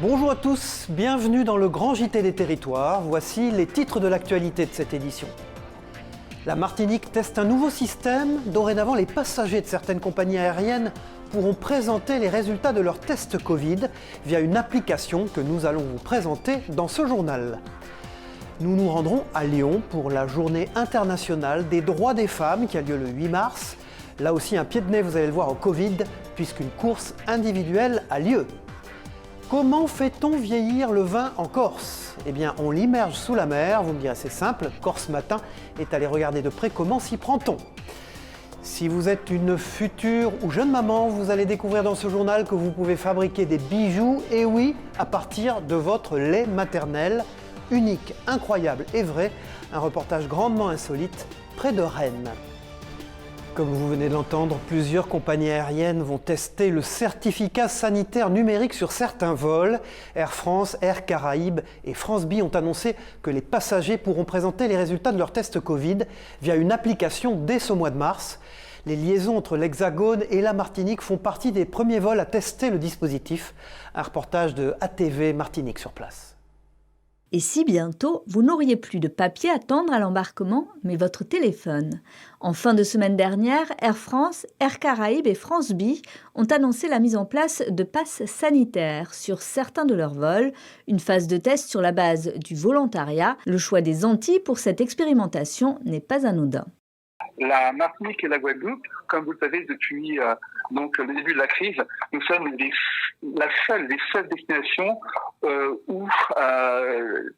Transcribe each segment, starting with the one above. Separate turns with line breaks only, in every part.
Bonjour à tous, bienvenue dans le Grand JT des Territoires. Voici les titres de l'actualité de cette édition. La Martinique teste un nouveau système. Dorénavant, les passagers de certaines compagnies aériennes pourront présenter les résultats de leur test Covid via une application que nous allons vous présenter dans ce journal. Nous nous rendrons à Lyon pour la journée internationale des droits des femmes qui a lieu le 8 mars. Là aussi, un pied de nez, vous allez le voir, au Covid, puisqu'une course individuelle a lieu. Comment fait-on vieillir le vin en Corse ? Eh bien, on l'immerge sous la mer, vous me direz c'est simple, Corse Matin est allé regarder de près comment s'y prend-on. Si vous êtes une future ou jeune maman, vous allez découvrir dans ce journal que vous pouvez fabriquer des bijoux, et oui, à partir de votre lait maternel. Unique, incroyable et vrai, un reportage grandement insolite près de Rennes. Comme vous venez de l'entendre, plusieurs compagnies aériennes vont tester le certificat sanitaire numérique sur certains vols. Air France, Air Caraïbes et France Bi ont annoncé que les passagers pourront présenter les résultats de leur test Covid via une application dès ce mois de mars. Les liaisons entre l'Hexagone et la Martinique font partie des premiers vols à tester le dispositif. Un reportage de ATV Martinique sur place.
Et si bientôt, vous n'auriez plus de papier à tendre à l'embarquement, mais votre téléphone. En fin de semaine dernière, Air France, Air Caraïbes et France Bi ont annoncé la mise en place de passes sanitaires sur certains de leurs vols, une phase de test sur la base du volontariat. Le choix des Antilles pour cette expérimentation n'est pas anodin.
La Martinique et la Guadeloupe, comme vous le savez depuis le début de la crise, nous sommes les seules destinations où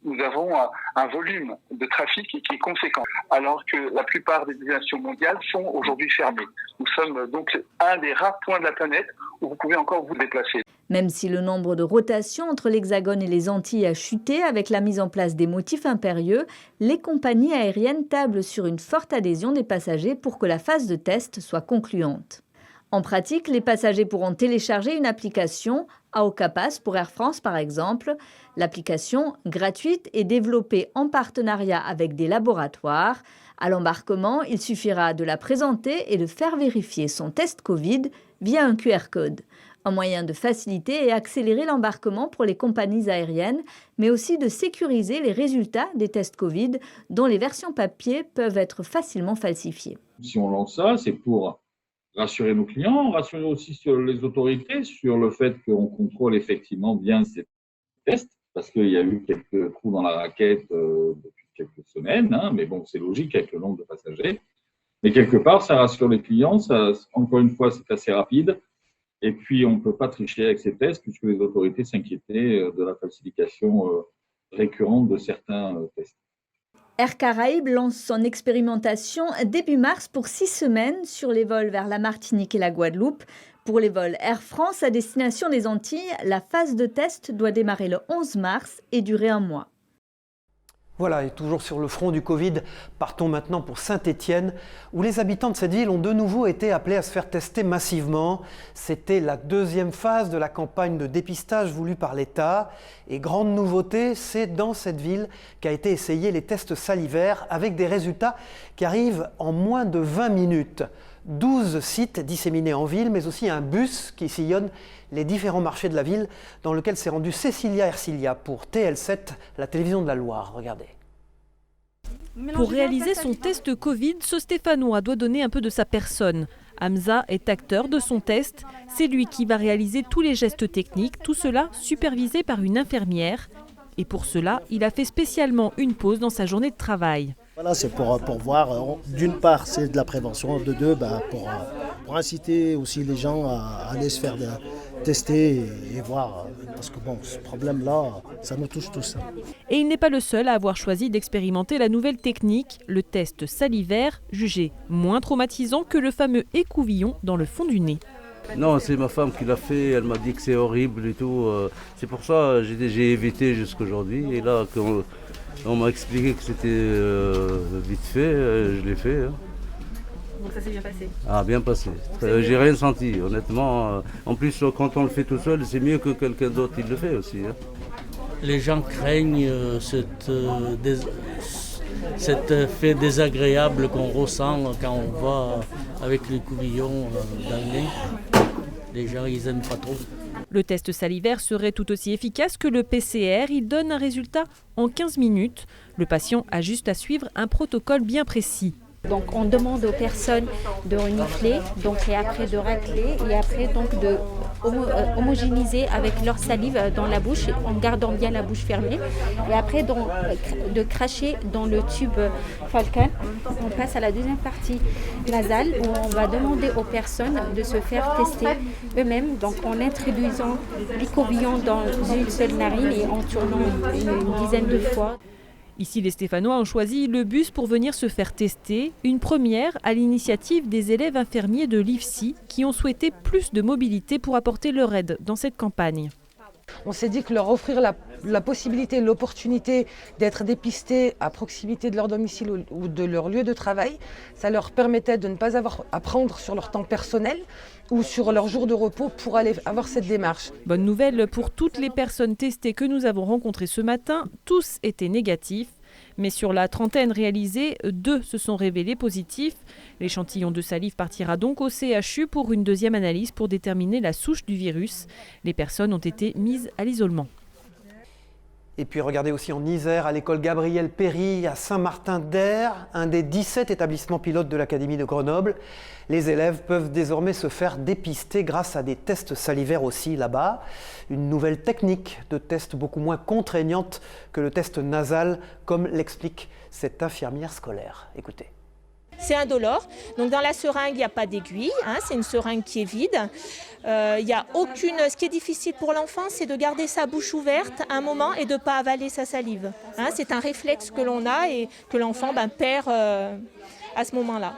nous avons un volume de trafic qui est conséquent, alors que la plupart des destinations mondiales sont aujourd'hui fermées. Nous sommes donc un des rares points de la planète où vous pouvez encore vous déplacer.
Même si le nombre de rotations entre l'Hexagone et les Antilles a chuté avec la mise en place des motifs impérieux, les compagnies aériennes tablent sur une forte adhésion des passagers pour que la phase de test soit concluante. En pratique, les passagers pourront télécharger une application, AOCAPAS pour Air France par exemple. L'application, gratuite, est développée en partenariat avec des laboratoires. À l'embarquement, il suffira de la présenter et de faire vérifier son test Covid via un QR code. Un moyen de faciliter et accélérer l'embarquement pour les compagnies aériennes, mais aussi de sécuriser les résultats des tests Covid dont les versions papier peuvent être facilement falsifiées.
Si on lance ça, c'est pour rassurer nos clients, rassurer aussi sur les autorités, sur le fait qu'on contrôle effectivement bien ces tests, parce qu'il y a eu quelques trous dans la raquette depuis quelques semaines, mais bon, c'est logique avec le nombre de passagers. Mais quelque part, ça rassure les clients, encore une fois, c'est assez rapide. Et puis, on ne peut pas tricher avec ces tests puisque les autorités s'inquiétaient de la falsification récurrente de certains tests.
Air Caraïbes lance son expérimentation début mars pour 6 semaines sur les vols vers la Martinique et la Guadeloupe. Pour les vols Air France à destination des Antilles, la phase de test doit démarrer le 11 mars et durer un mois.
Voilà, et toujours sur le front du Covid, partons maintenant pour Saint-Étienne, où les habitants de cette ville ont de nouveau été appelés à se faire tester massivement. C'était la deuxième phase de la campagne de dépistage voulue par l'État. Et grande nouveauté, c'est dans cette ville qu'a été essayé les tests salivaires avec des résultats qui arrivent en moins de 20 minutes. 12 sites disséminés en ville, mais aussi un bus qui sillonne les différents marchés de la ville, dans lequel s'est rendue Cécilia Ercilia pour TL7, la télévision de la Loire. Regardez.
Pour réaliser son test Covid, ce Stéphanois doit donner un peu de sa personne. Hamza est acteur de son test. C'est lui qui va réaliser tous les gestes techniques, tout cela supervisé par une infirmière. Et pour cela, il a fait spécialement une pause dans sa journée de travail.
Voilà, c'est pour voir, d'une part, c'est de la prévention, de deux, pour inciter aussi les gens à aller se faire tester et voir. Parce que bon, ce problème-là, ça nous touche tous.
Et il n'est pas le seul à avoir choisi d'expérimenter la nouvelle technique, le test salivaire, jugé moins traumatisant que le fameux écouvillon dans le fond du nez.
Non, c'est ma femme qui l'a fait, elle m'a dit que c'est horrible et tout. C'est pour ça que j'ai évité jusqu'aujourd'hui. Et là, quand on m'a expliqué que c'était vite fait, je l'ai fait.
Donc ça s'est bien passé?
Ah, bien passé. J'ai rien senti, honnêtement. En plus, quand on le fait tout seul, c'est mieux que quelqu'un d'autre qui le fait aussi.
Les gens craignent cet fait désagréable qu'on ressent quand on va avec les couvillons dans le nez. Les gens, ils n'aiment pas trop.
Le test salivaire serait tout aussi efficace que le PCR. Il donne un résultat en 15 minutes. Le patient a juste à suivre un protocole bien précis.
Donc on demande aux personnes de renifler, et après de racler et après donc de homogénéiser avec leur salive dans la bouche en gardant bien la bouche fermée et après donc, de cracher dans le tube Falcon. On passe à la deuxième partie nasale où on va demander aux personnes de se faire tester eux-mêmes donc en introduisant l'icobillon dans une seule narine et en tournant une dizaine de fois.
Ici, les Stéphanois ont choisi le bus pour venir se faire tester, une première à l'initiative des élèves infirmiers de l'IFSI qui ont souhaité plus de mobilité pour apporter leur aide dans cette campagne.
On s'est dit que leur offrir la possibilité, l'opportunité d'être dépistés à proximité de leur domicile ou de leur lieu de travail, ça leur permettait de ne pas avoir à prendre sur leur temps personnel ou sur leur jour de repos pour aller avoir cette démarche.
Bonne nouvelle pour toutes les personnes testées que nous avons rencontrées ce matin, tous étaient négatifs. Mais sur la trentaine réalisée, 2 se sont révélés positifs. L'échantillon de salive partira donc au CHU pour une deuxième analyse pour déterminer la souche du virus. Les personnes ont été mises à l'isolement.
Et puis regardez aussi en Isère, à l'école Gabriel Péry, à Saint-Martin-d'Aire, un des 17 établissements pilotes de l'Académie de Grenoble. Les élèves peuvent désormais se faire dépister grâce à des tests salivaires aussi là-bas. Une nouvelle technique de test beaucoup moins contraignante que le test nasal, comme l'explique cette infirmière scolaire. Écoutez.
C'est indolore, donc dans la seringue il n'y a pas d'aiguille, c'est une seringue qui est vide. Ce qui est difficile pour l'enfant, c'est de garder sa bouche ouverte un moment et de ne pas avaler sa salive. C'est un réflexe que l'on a et que l'enfant perd à ce moment-là.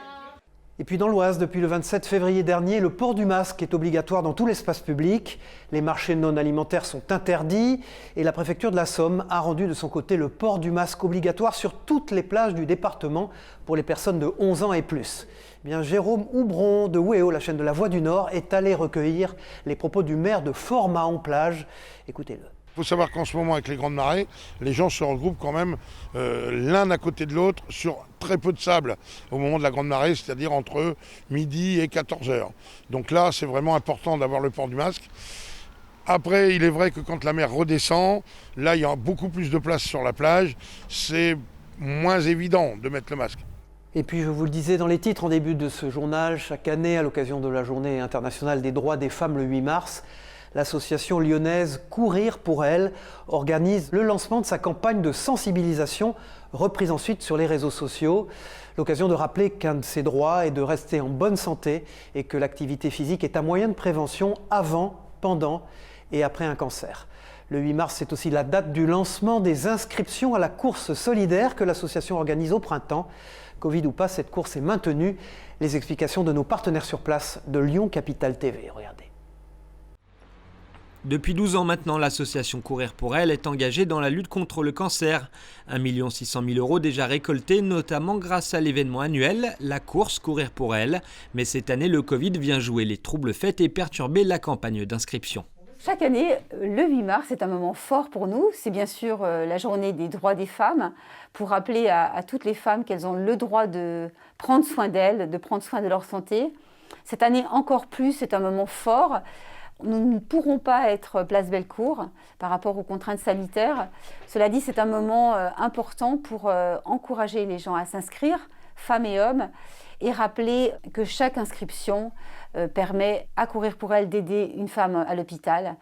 Et puis dans l'Oise, depuis le 27 février dernier, le port du masque est obligatoire dans tout l'espace public. Les marchés non alimentaires sont interdits et la préfecture de la Somme a rendu de son côté le port du masque obligatoire sur toutes les plages du département pour les personnes de 11 ans et plus. Jérôme Houbron de Wéo, la chaîne de la Voix du Nord, est allé recueillir les propos du maire de Fort-Mahon-Plage. Écoutez-le.
Il faut savoir qu'en ce moment, avec les grandes marées, les gens se regroupent quand même l'un à côté de l'autre sur très peu de sable au moment de la grande marée, c'est-à-dire entre midi et 14h. Donc là, c'est vraiment important d'avoir le port du masque. Après, il est vrai que quand la mer redescend, là, il y a beaucoup plus de place sur la plage. C'est moins évident de mettre le masque.
Et puis, je vous le disais dans les titres en début de ce journal, chaque année, à l'occasion de la Journée internationale des droits des femmes le 8 mars, l'association lyonnaise Courir pour elles organise le lancement de sa campagne de sensibilisation, reprise ensuite sur les réseaux sociaux. L'occasion de rappeler qu'un de ses droits est de rester en bonne santé et que l'activité physique est un moyen de prévention avant, pendant et après un cancer. Le 8 mars, c'est aussi la date du lancement des inscriptions à la course solidaire que l'association organise au printemps. Covid ou pas, cette course est maintenue. Les explications de nos partenaires sur place de Lyon Capitale TV. Regardez.
Depuis 12 ans maintenant, l'association Courir pour elles est engagée dans la lutte contre le cancer. 1 600 000 € déjà récoltés, notamment grâce à l'événement annuel, la course Courir pour elles. Mais cette année, le Covid vient jouer les troubles faits et perturber la campagne d'inscription.
Chaque année, le 8 mars est un moment fort pour nous. C'est bien sûr la journée des droits des femmes, pour rappeler à toutes les femmes qu'elles ont le droit de prendre soin d'elles, de prendre soin de leur santé. Cette année encore plus, c'est un moment fort. Nous ne pourrons pas être place Bellecour par rapport aux contraintes sanitaires. Cela dit, c'est un moment important pour encourager les gens à s'inscrire, femmes et hommes, et rappeler que chaque inscription permet à Courir pour elles d'aider une femme à l'hôpital.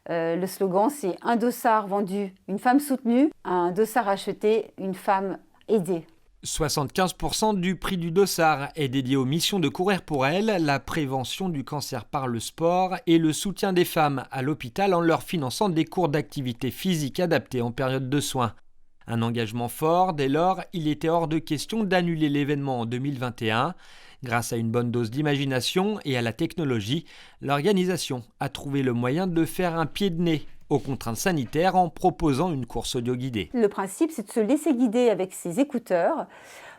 Le slogan, c'est « Un dossard vendu, une femme soutenue, un dossard acheté, une femme aidée ».
75% du prix du dossard est dédié aux missions de Courir pour elles, la prévention du cancer par le sport et le soutien des femmes à l'hôpital en leur finançant des cours d'activité physique adaptés en période de soins. Un engagement fort, dès lors, il était hors de question d'annuler l'événement en 2021. Grâce à une bonne dose d'imagination et à la technologie, l'organisation a trouvé le moyen de faire un pied de nez aux contraintes sanitaires en proposant une course audio guidée.
Le principe, c'est de se laisser guider avec ses écouteurs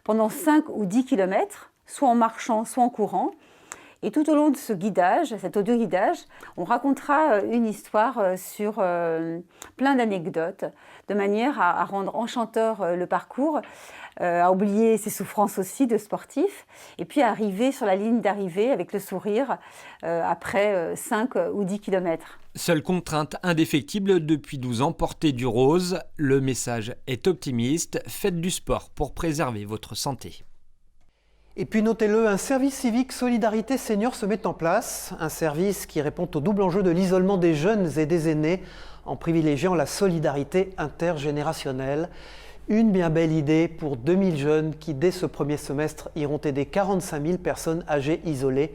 pendant 5 ou 10 km, soit en marchant, soit en courant. Et tout au long de ce guidage, cet audio-guidage, on racontera une histoire sur plein d'anecdotes, de manière à rendre enchanteur le parcours, à oublier ses souffrances aussi de sportif, et puis à arriver sur la ligne d'arrivée avec le sourire après 5 ou 10 km.
Seule contrainte indéfectible depuis 12 ans, porter du rose. Le message est optimiste, faites du sport pour préserver votre santé.
Et puis notez-le, un service civique Solidarité Senior se met en place. Un service qui répond au double enjeu de l'isolement des jeunes et des aînés en privilégiant la solidarité intergénérationnelle. Une bien belle idée pour 2000 jeunes qui, dès ce premier semestre, iront aider 45 000 personnes âgées isolées.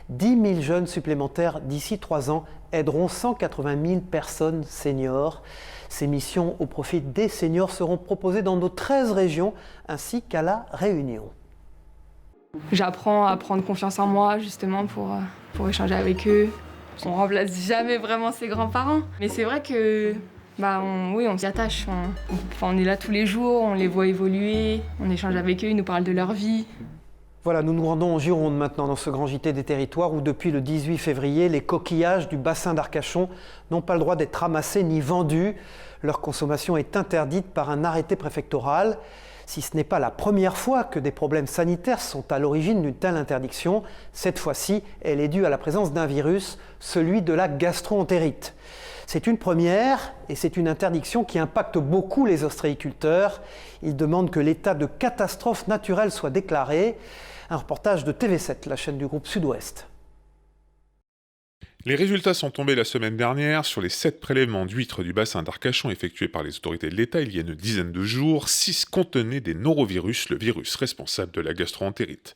10 000 jeunes supplémentaires d'ici 3 ans aideront 180 000 personnes seniors. Ces missions au profit des seniors seront proposées dans nos 13 régions ainsi qu'à La Réunion.
J'apprends à prendre confiance en moi justement pour échanger avec eux. On remplace jamais vraiment ses grands-parents. Mais c'est vrai que on s'y attache. On est là tous les jours, on les voit évoluer, on échange avec eux, ils nous parlent de leur vie.
Voilà, nous nous rendons en Gironde maintenant dans ce grand JT des territoires où depuis le 18 février, les coquillages du bassin d'Arcachon n'ont pas le droit d'être ramassés ni vendus. Leur consommation est interdite par un arrêté préfectoral. Si ce n'est pas la première fois que des problèmes sanitaires sont à l'origine d'une telle interdiction, cette fois-ci, elle est due à la présence d'un virus, celui de la gastro-entérite. C'est une première et c'est une interdiction qui impacte beaucoup les ostréiculteurs. Ils demandent que l'état de catastrophe naturelle soit déclaré. Un reportage de TV7, la chaîne du groupe Sud-Ouest.
Les résultats sont tombés la semaine dernière. Sur les 7 prélèvements d'huîtres du bassin d'Arcachon effectués par les autorités de l'État il y a une dizaine de jours, 6 contenaient des norovirus, le virus responsable de la gastro-entérite.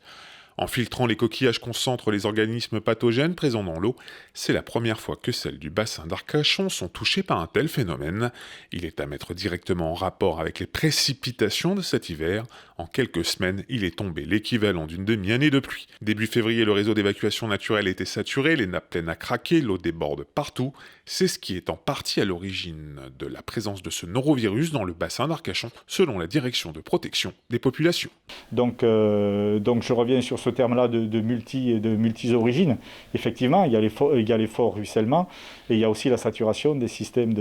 En filtrant les coquillages concentrent les organismes pathogènes présents dans l'eau. C'est la première fois que celles du bassin d'Arcachon sont touchées par un tel phénomène. Il est à mettre directement en rapport avec les précipitations de cet hiver. En quelques semaines, il est tombé l'équivalent d'une demi-année de pluie. Début février, le réseau d'évacuation naturelle était saturé, les nappes pleines à craquer, l'eau déborde partout. C'est ce qui est en partie à l'origine de la présence de ce norovirus dans le bassin d'Arcachon, selon la direction de protection des populations.
Donc je reviens sur ce terme-là de multi-origines. Effectivement, il y a les forts ruissellements et il y a aussi la saturation des systèmes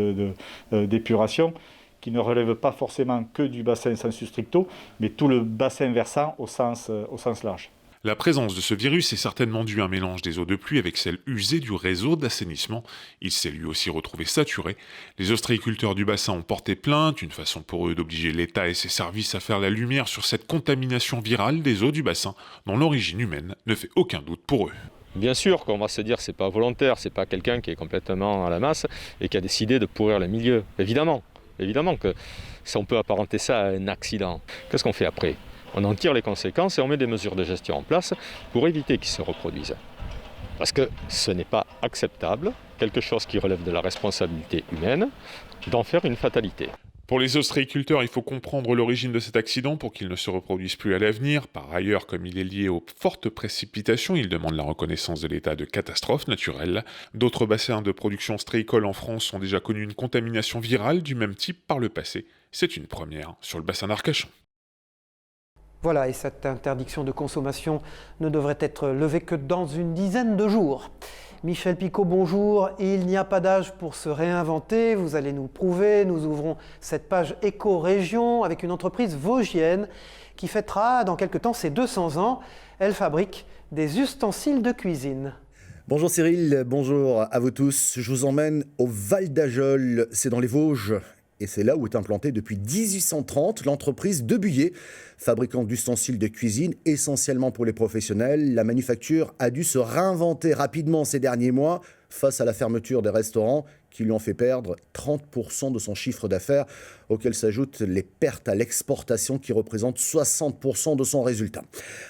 d'épuration qui ne relèvent pas forcément que du bassin sensu stricto, mais tout le bassin versant au sens large.
La présence de ce virus est certainement due à un mélange des eaux de pluie avec celles usées du réseau d'assainissement. Il s'est lui aussi retrouvé saturé. Les ostréiculteurs du bassin ont porté plainte, une façon pour eux d'obliger l'État et ses services à faire la lumière sur cette contamination virale des eaux du bassin, dont l'origine humaine ne fait aucun doute pour eux.
Bien sûr qu'on va se dire que c'est pas volontaire, c'est pas quelqu'un qui est complètement à la masse et qui a décidé de pourrir le milieu. Évidemment que si on peut apparenter ça à un accident. Qu'est-ce qu'on fait après ? On en tire les conséquences et on met des mesures de gestion en place pour éviter qu'ils se reproduisent. Parce que ce n'est pas acceptable, quelque chose qui relève de la responsabilité humaine, d'en faire une fatalité.
Pour les ostréiculteurs, il faut comprendre l'origine de cet accident pour qu'il ne se reproduise plus à l'avenir. Par ailleurs, comme il est lié aux fortes précipitations, ils demandent la reconnaissance de l'état de catastrophe naturelle. D'autres bassins de production ostréicole en France ont déjà connu une contamination virale du même type par le passé. C'est une première sur le bassin d'Arcachon.
Voilà, et cette interdiction de consommation ne devrait être levée que dans une dizaine de jours. Michel Picot, bonjour. Il n'y a pas d'âge pour se réinventer. Vous allez nous prouver. Nous ouvrons cette page éco-région avec une entreprise vosgienne qui fêtera dans quelque temps ses 200 ans. Elle fabrique des ustensiles de cuisine.
Bonjour Cyril, bonjour à vous tous. Je vous emmène au Val d'Ajol, c'est dans les Vosges. Et c'est là où est implantée depuis 1830 l'entreprise De Buyer, fabricant d'ustensiles de cuisine essentiellement pour les professionnels. La manufacture a dû se réinventer rapidement ces derniers mois face à la fermeture des restaurants qui lui ont fait perdre 30% de son chiffre d'affaires, auquel s'ajoutent les pertes à l'exportation qui représentent 60% de son résultat.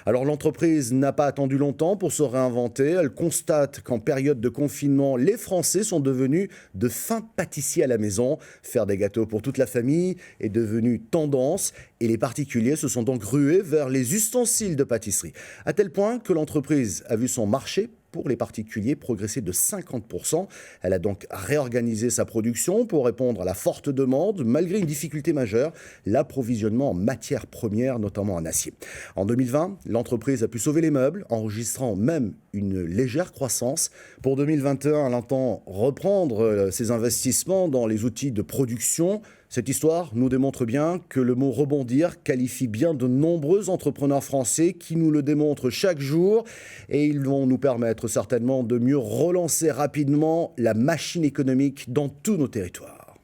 Alors l'entreprise n'a pas attendu longtemps pour se réinventer. Elle constate qu'en période de confinement, les Français sont devenus de fins pâtissiers à la maison. Faire des gâteaux pour toute la famille est devenu tendance et les particuliers se sont donc rués vers les ustensiles de pâtisserie. À tel point que l'entreprise a vu son marché pour les particuliers progresser de 50%. Elle a donc réorganisé sa production pour répondre à la forte demande, malgré une difficulté majeure, l'approvisionnement en matières premières, notamment en acier. En 2020, l'entreprise a pu sauver les meubles, enregistrant même une légère croissance. Pour 2021, elle entend reprendre ses investissements dans les outils de production. Cette histoire nous démontre bien que le mot « rebondir » qualifie bien de nombreux entrepreneurs français qui nous le démontrent chaque jour et ils vont nous permettre permettre certainement de mieux relancer rapidement la machine économique dans tous nos territoires.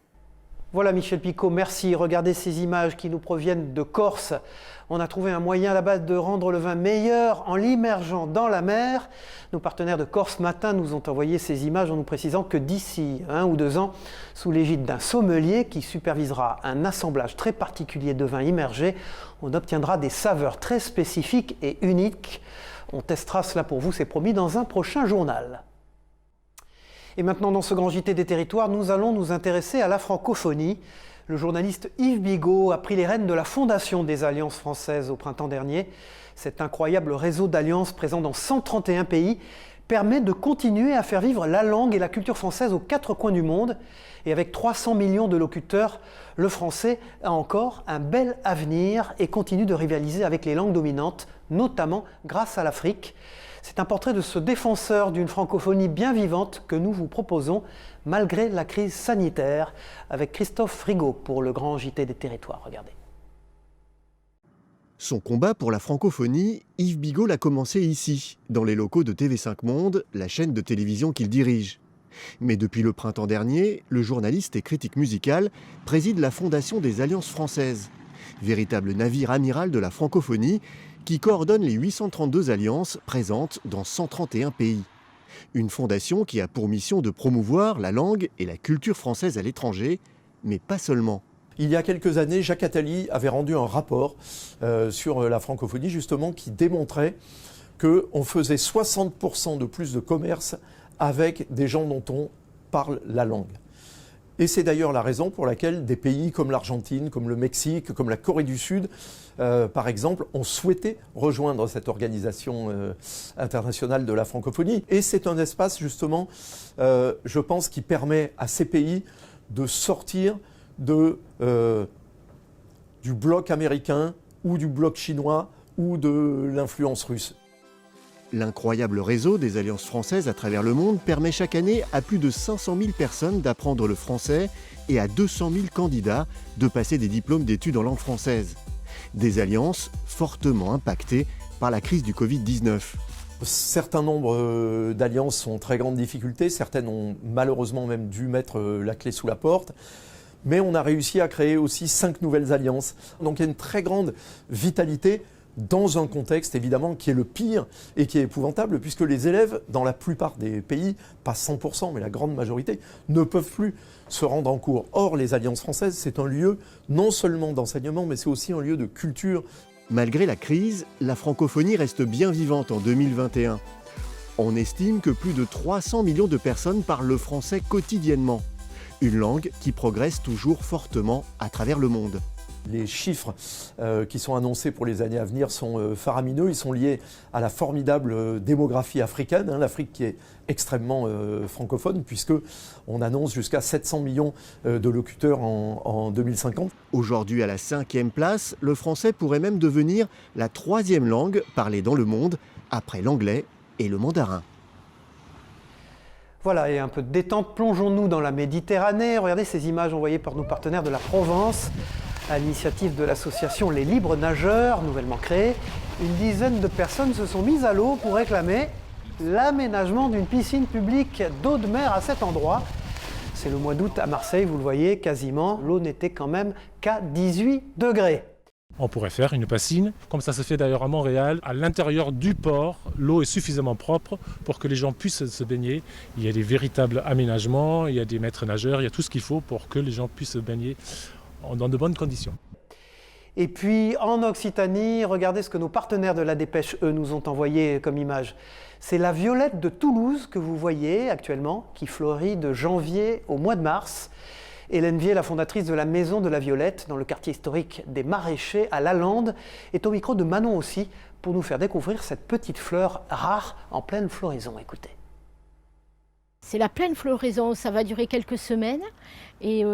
Voilà Michel Picot, merci. Regardez ces images qui nous proviennent de Corse. On a trouvé un moyen là-bas de rendre le vin meilleur en l'immergeant dans la mer. Nos partenaires de Corse Matin nous ont envoyé ces images en nous précisant que d'ici 1 ou 2 ans, sous l'égide d'un sommelier qui supervisera un assemblage très particulier de vins immergés, on obtiendra des saveurs très spécifiques et uniques. On testera cela pour vous, c'est promis, dans un prochain journal. Et maintenant, dans ce grand JT des territoires, nous allons nous intéresser à la francophonie. Le journaliste Yves Bigot a pris les rênes de la fondation des Alliances françaises au printemps dernier. Cet incroyable réseau d'alliances présent dans 131 pays permet de continuer à faire vivre la langue et la culture française aux 4 coins du monde. Et avec 300 millions de locuteurs, le français a encore un bel avenir et continue de rivaliser avec les langues dominantes, notamment grâce à l'Afrique. C'est un portrait de ce défenseur d'une francophonie bien vivante que nous vous proposons, malgré la crise sanitaire, avec Christophe Frigo pour le grand JT des territoires. Regardez.
Son combat pour la francophonie, Yves Bigot l'a commencé ici, dans les locaux de TV5 Monde, la chaîne de télévision qu'il dirige. Mais depuis le printemps dernier, le journaliste et critique musical préside la Fondation des Alliances françaises, véritable navire amiral de la francophonie, qui coordonne les 832 alliances présentes dans 131 pays. Une fondation qui a pour mission de promouvoir la langue et la culture française à l'étranger, mais pas seulement.
Il y a quelques années, Jacques Attali avait rendu un rapport sur la francophonie, justement, qui démontrait qu'on faisait 60% de plus de commerce avec des gens dont on parle la langue. Et c'est d'ailleurs la raison pour laquelle des pays comme l'Argentine, comme le Mexique, comme la Corée du Sud, par exemple, ont souhaité rejoindre cette organisation internationale de la francophonie. Et c'est un espace, justement, je pense, qui permet à ces pays de sortir du bloc américain ou du bloc chinois ou de l'influence russe.
L'incroyable réseau des alliances françaises à travers le monde permet chaque année à plus de 500 000 personnes d'apprendre le français et à 200 000 candidats de passer des diplômes d'études en langue française. Des alliances fortement impactées par la crise du Covid-19.
Certain nombre d'alliances sont en très grande difficulté, certaines ont malheureusement même dû mettre la clé sous la porte. Mais on a réussi à créer aussi 5 nouvelles alliances. Donc il y a une très grande vitalité dans un contexte évidemment qui est le pire et qui est épouvantable, puisque les élèves, dans la plupart des pays, pas 100%, mais la grande majorité, ne peuvent plus se rendre en cours. Or, les alliances françaises, c'est un lieu non seulement d'enseignement, mais c'est aussi un lieu de culture.
Malgré la crise, la francophonie reste bien vivante en 2021. On estime que plus de 300 millions de personnes parlent le français quotidiennement. Une langue qui progresse toujours fortement à travers le monde.
Les chiffres qui sont annoncés pour les années à venir sont faramineux. Ils sont liés à la formidable démographie africaine, l'Afrique qui est extrêmement francophone, puisqu'on annonce jusqu'à 700 millions de locuteurs en 2050.
Aujourd'hui, à la 5e place, le français pourrait même devenir la 3e langue parlée dans le monde, après l'anglais et le mandarin.
Voilà, et un peu de détente, plongeons-nous dans la Méditerranée. Regardez ces images envoyées par nos partenaires de la Provence. À l'initiative de l'association Les Libres Nageurs, nouvellement créée, une dizaine de personnes se sont mises à l'eau pour réclamer l'aménagement d'une piscine publique d'eau de mer à cet endroit. C'est le mois d'août à Marseille, vous le voyez, quasiment. L'eau n'était quand même qu'à 18 degrés.
On pourrait faire une piscine, comme ça se fait d'ailleurs à Montréal, à l'intérieur du port. L'eau est suffisamment propre pour que les gens puissent se baigner. Il y a des véritables aménagements, il y a des maîtres nageurs, il y a tout ce qu'il faut pour que les gens puissent se baigner dans de bonnes conditions.
Et puis en Occitanie, regardez ce que nos partenaires de la Dépêche, eux, nous ont envoyé comme image. C'est la violette de Toulouse que vous voyez actuellement, qui fleurit de janvier au mois de mars. Hélène Vier, la fondatrice de la Maison de la Violette, dans le quartier historique des Maraîchers à Lalande, est au micro de Manon aussi, pour nous faire découvrir cette petite fleur rare en pleine floraison. Écoutez.
C'est la pleine floraison, ça va durer quelques semaines et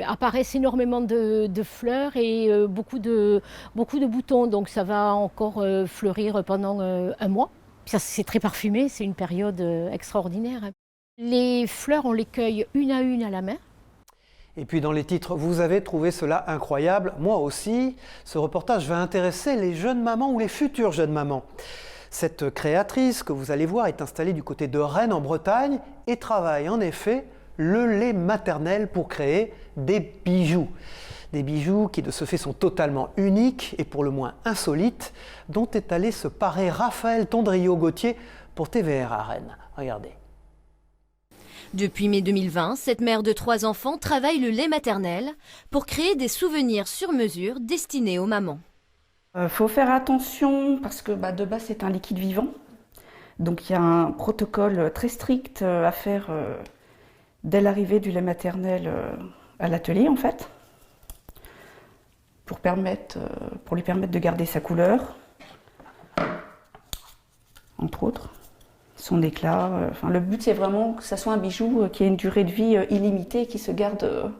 apparaissent énormément de fleurs et beaucoup de boutons, donc ça va encore fleurir pendant un mois. C'est très parfumé, c'est une période extraordinaire. Les fleurs, on les cueille une à la main.
Et puis dans les titres, vous avez trouvé cela incroyable, moi aussi. Ce reportage va intéresser les jeunes mamans ou les futures jeunes mamans. Cette créatrice que vous allez voir est installée du côté de Rennes en Bretagne et travaille en effet le lait maternel pour créer des bijoux. Des bijoux qui de ce fait sont totalement uniques et pour le moins insolites, dont est allé se parer Raphaël Tondrio-Gauthier pour TVR à Rennes. Regardez.
Depuis mai 2020, cette mère de 3 enfants travaille le lait maternel pour créer des souvenirs sur mesure destinés aux mamans.
Faut faire attention parce que de base c'est un liquide vivant. Donc il y a un protocole très strict à faire dès l'arrivée du lait maternel à l'atelier en fait. Pour lui permettre de garder sa couleur, entre autres, son éclat. Le but c'est vraiment que ça soit un bijou qui ait une durée de vie illimitée, qui se garde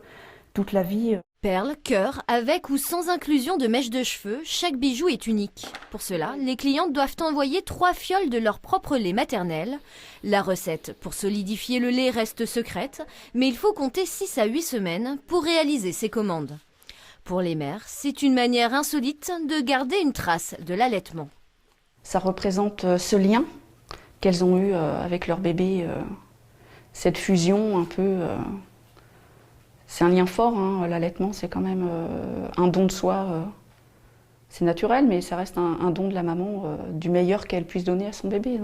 toute la vie.
Perles, cœurs, avec ou sans inclusion de mèches de cheveux, chaque bijou est unique. Pour cela, les clientes doivent envoyer 3 fioles de leur propre lait maternel. La recette pour solidifier le lait reste secrète, mais il faut compter 6 à 8 semaines pour réaliser ces commandes. Pour les mères, c'est une manière insolite de garder une trace de l'allaitement.
Ça représente ce lien qu'elles ont eu avec leur bébé, cette fusion un peu. C'est un lien fort, hein, l'allaitement, c'est quand même un don de soi. C'est naturel, mais ça reste un don de la maman, du meilleur qu'elle puisse donner à son bébé.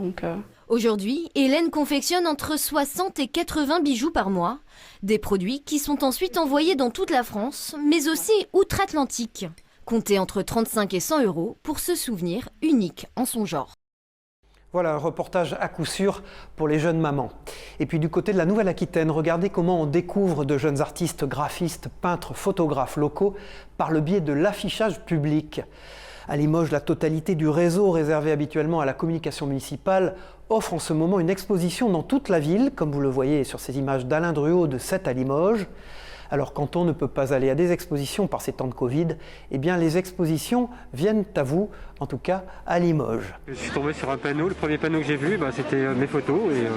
Aujourd'hui, Hélène confectionne entre 60 et 80 bijoux par mois. Des produits qui sont ensuite envoyés dans toute la France, mais aussi outre-Atlantique. Comptez entre 35 et 100 € pour ce souvenir unique en son genre.
Voilà un reportage à coup sûr pour les jeunes mamans. Et puis du côté de la Nouvelle-Aquitaine, regardez comment on découvre de jeunes artistes, graphistes, peintres, photographes locaux par le biais de l'affichage public. À Limoges, la totalité du réseau réservé habituellement à la communication municipale offre en ce moment une exposition dans toute la ville, comme vous le voyez sur ces images d'Alain Druot de Sète à Limoges. Alors quand on ne peut pas aller à des expositions par ces temps de Covid, eh bien les expositions viennent à vous, en tout cas à Limoges.
Je suis tombé sur un panneau, le premier panneau que j'ai vu, c'était mes photos et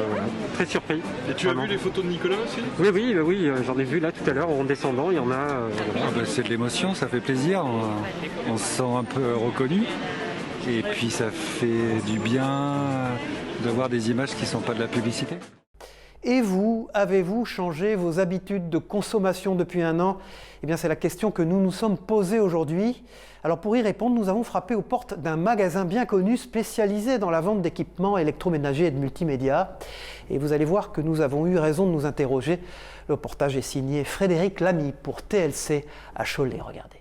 très surpris.
Et tu as vu les photos de Nicolas aussi ?
Oui, j'en ai vu là tout à l'heure en descendant, il y en a...
C'est de l'émotion, ça fait plaisir, on se sent un peu reconnu et puis ça fait du bien de voir des images qui ne sont pas de la publicité.
Et vous, avez-vous changé vos habitudes de consommation depuis un an ? Eh bien, c'est la question que nous nous sommes posée aujourd'hui. Alors, pour y répondre, nous avons frappé aux portes d'un magasin bien connu spécialisé dans la vente d'équipements électroménagers et de multimédia. Et vous allez voir que nous avons eu raison de nous interroger. Le reportage est signé Frédéric Lamy pour TLC à Cholet. Regardez.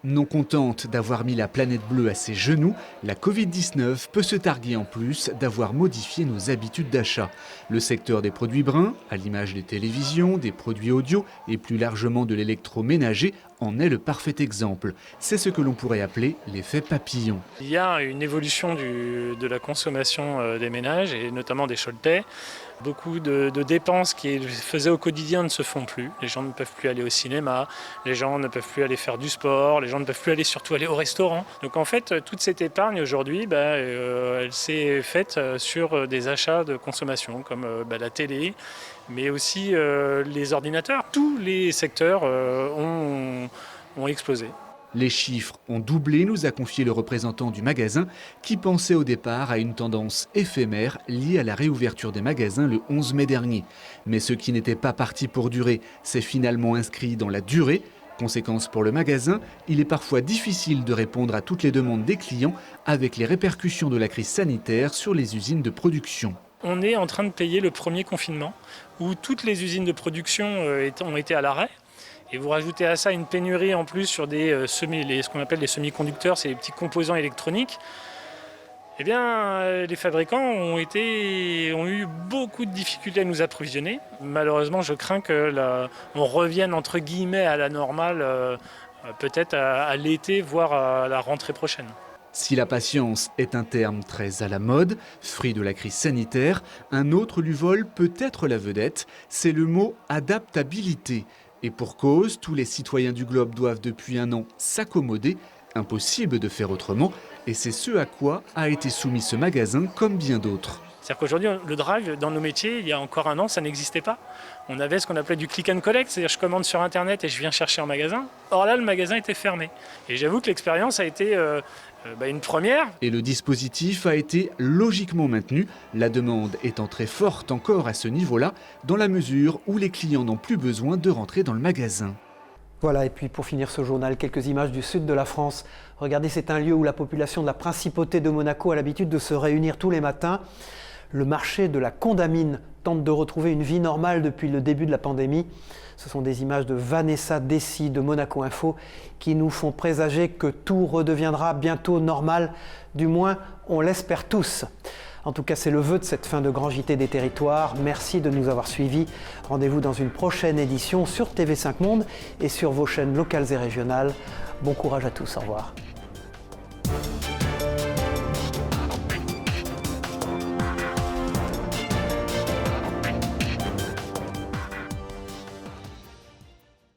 Non contente d'avoir mis la planète bleue à ses genoux, la Covid-19 peut se targuer en plus d'avoir modifié nos habitudes d'achat. Le secteur des produits bruns, à l'image des télévisions, des produits audio et plus largement de l'électroménager, en est le parfait exemple. C'est ce que l'on pourrait appeler l'effet papillon.
Il y a une évolution de la consommation des ménages et notamment des Choletais. Beaucoup de dépenses qu'ils faisaient au quotidien ne se font plus. Les gens ne peuvent plus aller au cinéma, les gens ne peuvent plus aller faire du sport, les gens ne peuvent plus surtout aller au restaurant. Donc en fait, toute cette épargne aujourd'hui, elle s'est faite sur des achats de consommation comme la télé, mais aussi les ordinateurs. Tous les secteurs ont explosé.
Les chiffres ont doublé, nous a confié le représentant du magasin, qui pensait au départ à une tendance éphémère liée à la réouverture des magasins le 11 mai dernier. Mais ce qui n'était pas parti pour durer s'est finalement inscrit dans la durée. Conséquence pour le magasin, il est parfois difficile de répondre à toutes les demandes des clients avec les répercussions de la crise sanitaire sur les usines de production.
On est en train de payer le premier confinement où toutes les usines de production ont été à l'arrêt. Et vous rajoutez à ça une pénurie en plus sur ce qu'on appelle les semi-conducteurs, c'est les petits composants électroniques. Eh bien, les fabricants ont eu beaucoup de difficultés à nous approvisionner. Malheureusement, je crains qu'on revienne entre guillemets à la normale, peut-être à l'été, voire à la rentrée prochaine.
Si la patience est un terme très à la mode, fruit de la crise sanitaire, un autre lui vole peut-être la vedette, c'est le mot adaptabilité. Et pour cause, tous les citoyens du globe doivent depuis un an s'accommoder, impossible de faire autrement, et c'est ce à quoi a été soumis ce magasin comme bien d'autres.
C'est-à-dire qu'aujourd'hui, le drive, dans nos métiers, il y a encore un an, ça n'existait pas. On avait ce qu'on appelait du click and collect, c'est-à-dire je commande sur Internet et je viens chercher en magasin. Or là, le magasin était fermé. Et j'avoue que l'expérience a été une première.
Et le dispositif a été logiquement maintenu, la demande étant très forte encore à ce niveau-là, dans la mesure où les clients n'ont plus besoin de rentrer dans le magasin.
Voilà, et puis pour finir ce journal, quelques images du sud de la France. Regardez, c'est un lieu où la population de la principauté de Monaco a l'habitude de se réunir tous les matins. Le marché de la Condamine tente de retrouver une vie normale depuis le début de la pandémie. Ce sont des images de Vanessa Dessy de Monaco Info qui nous font présager que tout redeviendra bientôt normal. Du moins, on l'espère tous. En tout cas, c'est le vœu de cette fin de Grand JT des Territoires. Merci de nous avoir suivis. Rendez-vous dans une prochaine édition sur TV5 Monde et sur vos chaînes locales et régionales. Bon courage à tous, au revoir.